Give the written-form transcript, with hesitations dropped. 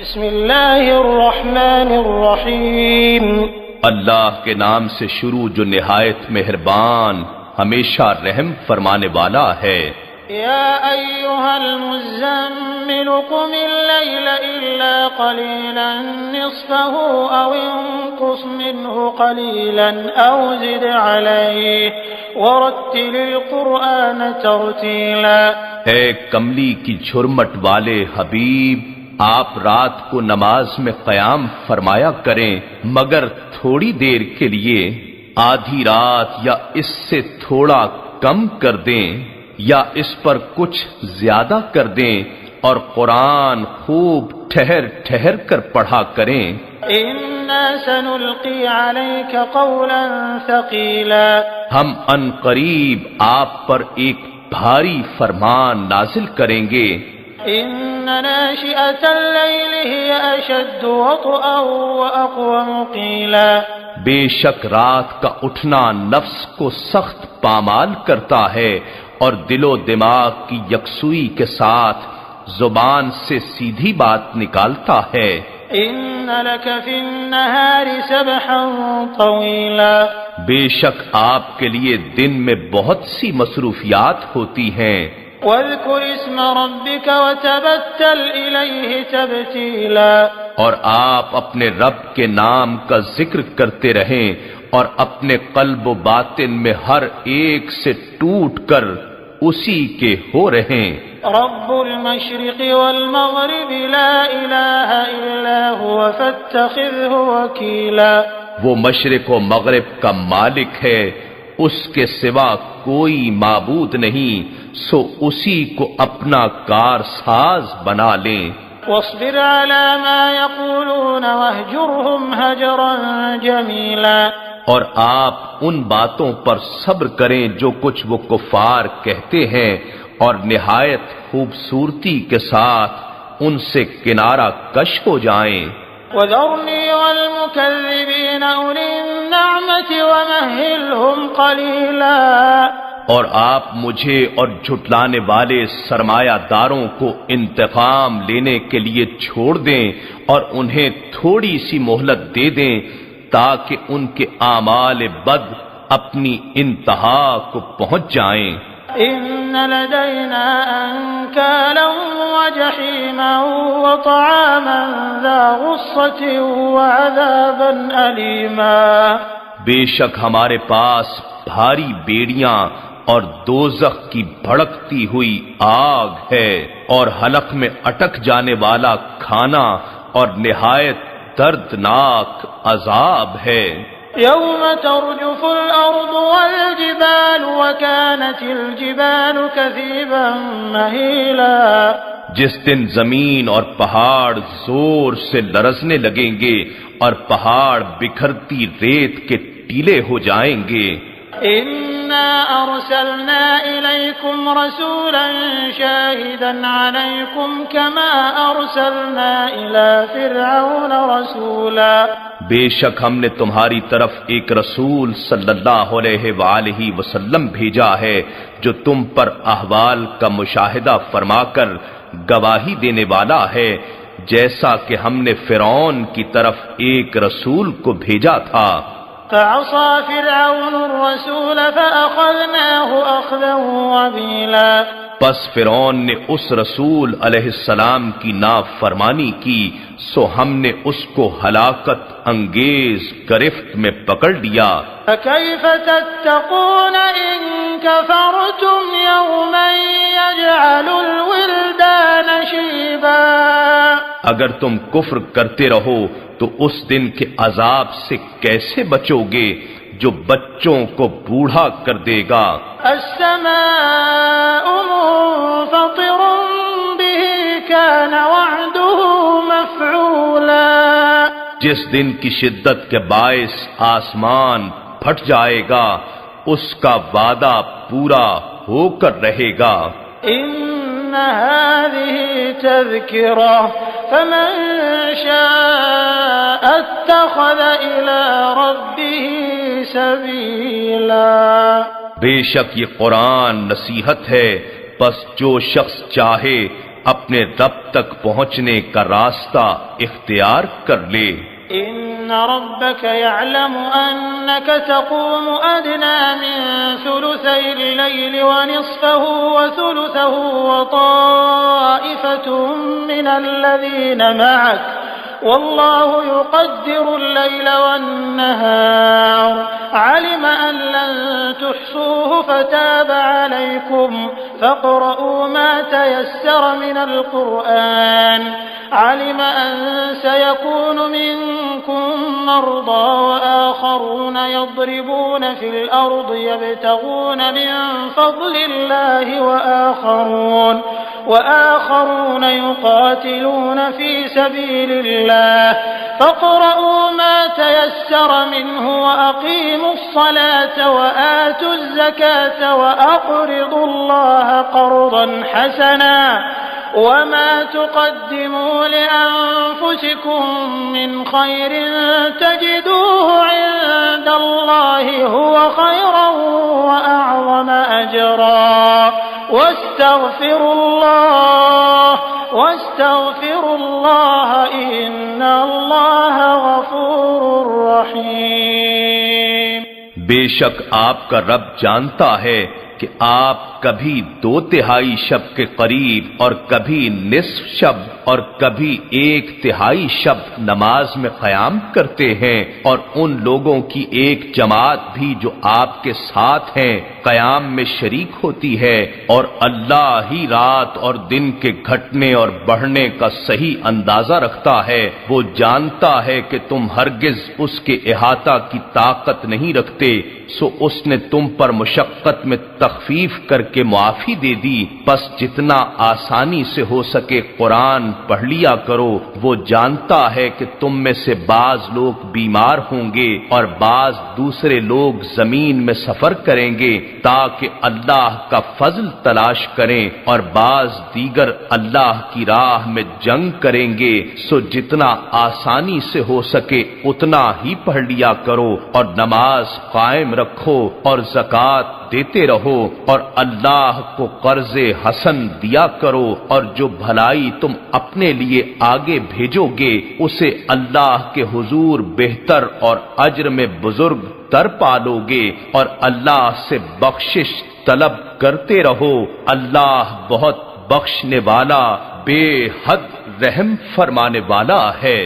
بسم اللہ الرحمن الرحیم اللہ کے نام سے شروع جو نہایت مہربان ہمیشہ رحم فرمانے والا ہے۔ یا ایہا المزمل قم اللیل الا قلیلا نصفہ او انقص منہ قلیلا او زد علیہ ورتل القرآن ترتیلا۔ اے کملی کی جھرمٹ والے حبیب، آپ رات کو نماز میں قیام فرمایا کریں مگر تھوڑی دیر کے لیے، آدھی رات یا اس سے تھوڑا کم کر دیں یا اس پر کچھ زیادہ کر دیں، اور قرآن خوب ٹھہر ٹھہر کر پڑھا کریں۔ انا سنلقی علیک قولا ثقیلا۔ ہم ان قریب آپ پر ایک بھاری فرمان نازل کریں گے۔ ان ناشئة اللیل ہی اشد وطئا واقوم قیلا۔ بے شک رات کا اٹھنا نفس کو سخت پامال کرتا ہے اور دل و دماغ کی یکسوئی کے ساتھ زبان سے سیدھی بات نکالتا ہے۔ ان لک فی النہار سبحا طویلا۔ بے شک آپ کے لیے دن میں بہت سی مصروفیات ہوتی ہیں۔ واذکر اسم ربک وتبتل الیہ تبتیلا۔ اور آپ اپنے رب کے نام کا ذکر کرتے رہیں اور اپنے قلب و باطن میں ہر ایک سے ٹوٹ کر اسی کے ہو رہیں۔ رب المشرق والمغرب لا الہ الا هو فاتخذہ وکیلا۔ وہ مشرق و مغرب کا مالک ہے، اس کے سوا کوئی معبود نہیں، سو اسی کو اپنا کارساز بنا لیں۔ واصبر على ما يقولون واهجرهم هجرا جميلا۔ اور آپ ان باتوں پر صبر کریں جو کچھ وہ کفار کہتے ہیں، اور نہایت خوبصورتی کے ساتھ ان سے کنارہ کش ہو جائیں۔ وذرنی والمکذبین اولی النعمت ومہلہم قلیلا۔ اور آپ مجھے اور جھٹلانے والے سرمایہ داروں کو انتقام لینے کے لیے چھوڑ دیں اور انہیں تھوڑی سی مہلت دے دیں تاکہ ان کے اعمال بد اپنی انتہا کو پہنچ جائیں۔ ان لدینا انکالا وجحیما وطعاما ذا غصة وعذابا علیما۔ بے شک ہمارے پاس بھاری بیڑیاں اور دوزخ کی بھڑکتی ہوئی آگ ہے، اور حلق میں اٹک جانے والا کھانا اور نہایت دردناک عذاب ہے۔ یوم ترجف الارض والجبال وكانت الجبال كثيبا مهیلا۔ جس دن زمین اور پہاڑ زور سے لرزنے لگیں گے اور پہاڑ بکھرتی ریت کے ٹیلے ہو جائیں گے۔ انا ارسلنا الیکم رسولا شاہدا علیکم کما ارسلنا الی فرعون رسولا۔ بے شک ہم نے تمہاری طرف ایک رسول صلی اللہ علیہ وآلہ وسلم بھیجا ہے جو تم پر احوال کا مشاہدہ فرما کر گواہی دینے والا ہے، جیسا کہ ہم نے فرعون کی طرف ایک رسول کو بھیجا تھا۔ فعصى فرعون الرسول فأخذناه أخذا وبيلا۔ پس فرعون نے اس رسول علیہ السلام کی نافرمانی کی، سو ہم نے اس کو ہلاکت انگیز گرفت میں پکڑ لیا۔ فكيف تتقون إن كفرتم يوما يجعل الولدان شيبا۔ اگر تم کفر کرتے رہو تو اس دن کے عذاب سے کیسے بچو گے جو بچوں کو بوڑھا کر دے گا۔ السماء منفطر به كان وعده مفعولا۔ جس دن کی شدت کے باعث آسمان پھٹ جائے گا اس کا وعدہ پورا ہو کر رہے گا۔ ان هذه تذکرہ فمن شاء اتخذ الى ربه سبیلا۔ بے شک یہ قرآن نصیحت ہے، پس جو شخص چاہے اپنے رب تک پہنچنے کا راستہ اختیار کر لے۔ إن ربك يعلم أنك تقوم أدنى من ثلثي الليل ونصفه وثلثه وطائفة من الذين معك والله يقدر الليل والنهار علم أن لن تحصوه فتاب عليكم فاقرؤوا ما تيسر من القرآن علم أن سيكون منكم مرضى وآخرون يضربون في الأرض يبتغون من فضل الله وآخرون يقاتلون في سبيل الله فاقرؤوا ما تيسر منه وأقيموا الصلاة وآتوا الزكاة وأقرضوا الله قرضا حسنا وما تقدموا لأنفسكم من خير تجدوه عند الله هو خيرا وأعظم أجرا واستغفروا الله إن الله غفور رحيم۔ بے شک آپ کا رب جانتا ہے کہ آپ کبھی 2/3 شب کے قریب اور کبھی نصف شب اور کبھی 1/3 شب نماز میں قیام کرتے ہیں، اور ان لوگوں کی ایک جماعت بھی جو آپ کے ساتھ ہیں قیام میں شریک ہوتی ہے، اور اللہ ہی رات اور دن کے گھٹنے اور بڑھنے کا صحیح اندازہ رکھتا ہے۔ وہ جانتا ہے کہ تم ہرگز اس کے احاطہ کی طاقت نہیں رکھتے، سو اس نے تم پر مشقت میں تخفیف کر کے معافی دے دی، بس جتنا آسانی سے ہو سکے قرآن پڑھ لیا کرو۔ وہ جانتا ہے کہ تم میں سے بعض لوگ بیمار ہوں گے اور بعض دوسرے لوگ زمین میں سفر کریں گے تاکہ اللہ کا فضل تلاش کریں، اور بعض دیگر اللہ کی راہ میں جنگ کریں گے، سو جتنا آسانی سے ہو سکے اتنا ہی پڑھ لیا کرو، اور نماز قائم رکھو اور زکوٰۃ دیتے رہو، اور اللہ کو قرض حسن دیا کرو، اور جو بھلائی تم اپنے لیے آگے بھیجو گے اسے اللہ کے حضور بہتر اور اجر میں بزرگ تر پالو گے، اور اللہ سے بخشش طلب کرتے رہو، اللہ بہت بخشنے والا بے حد رحم فرمانے والا ہے۔